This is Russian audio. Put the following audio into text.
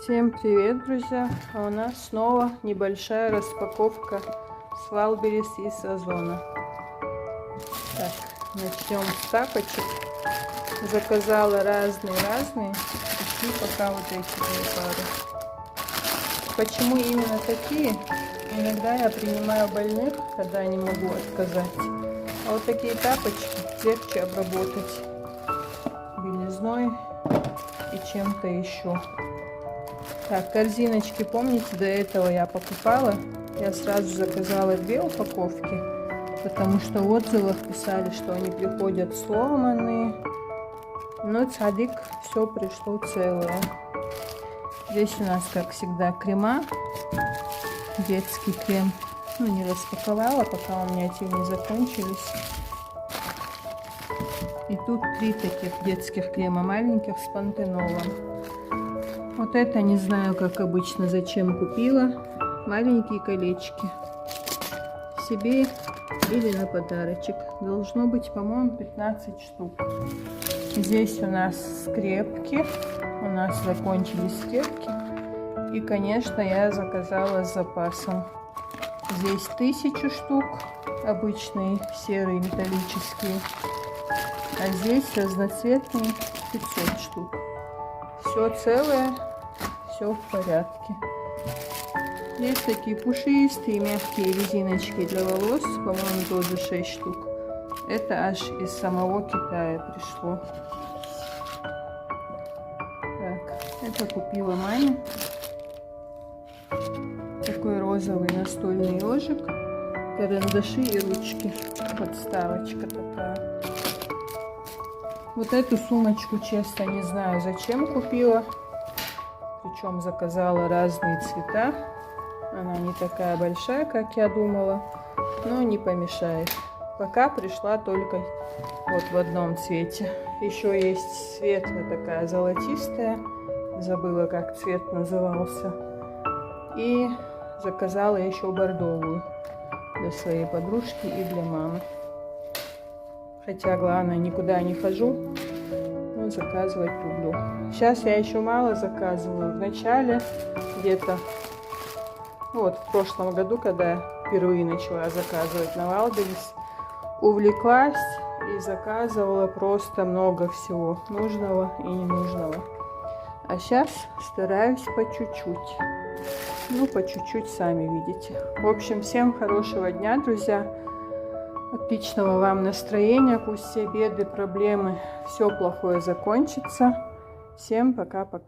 Всем привет, друзья! А у нас снова небольшая распаковка с Вайлдберрис из Озона. Так, начнем с тапочек. Заказала разные. И пока вот эти две пары. Почему именно такие? Иногда я принимаю больных, когда не могу отказать. А вот такие тапочки легче обработать белизной и чем-то еще. Так, корзиночки, помните, до этого я покупала. Я сразу заказала 2 упаковки, потому что в отзывах писали, что они приходят сломанные. Но цадик, все пришло целое. Здесь у нас, как всегда, крема. Детский крем. Ну, не распаковала, пока у меня эти не закончились. И тут 3 таких детских крема маленьких с пантенолом. Вот это не знаю, как обычно, зачем купила. Маленькие колечки. Себе или на подарочек. Должно быть, по-моему, 15 штук. Здесь у нас скрепки. У нас закончились скрепки. И, конечно, я заказала с запасом. Здесь 1000 штук. Обычные серые металлические. А здесь разноцветные 500 штук. Все целое. Все в порядке. Есть такие пушистые мягкие резиночки для волос, по-моему, тоже 6 штук. Это аж из самого Китая пришло. Так, это купила маме. Такой розовый настольный ежик, карандаши и ручки. Подставочка такая. Вот эту сумочку, честно, не знаю, зачем купила. Причем заказала разные цвета. Она не такая большая, как я думала, но не помешает. Пока пришла только вот в одном цвете. Еще есть светлая такая золотистая. Забыла, как цвет назывался. И заказала еще бордовую для своей подружки и для мамы. Хотя, главное, никуда не хожу. Заказывать люблю. Сейчас я еще мало заказываю. В начале, где-то вот в прошлом году, когда я впервые начала заказывать на Вайлдберрис, увлеклась и заказывала просто много всего нужного и ненужного. А сейчас стараюсь по чуть-чуть. Ну, по чуть-чуть, сами видите. В общем, всем хорошего дня, друзья. Отличного вам настроения, пусть все беды, проблемы, все плохое закончится. Всем пока-пока.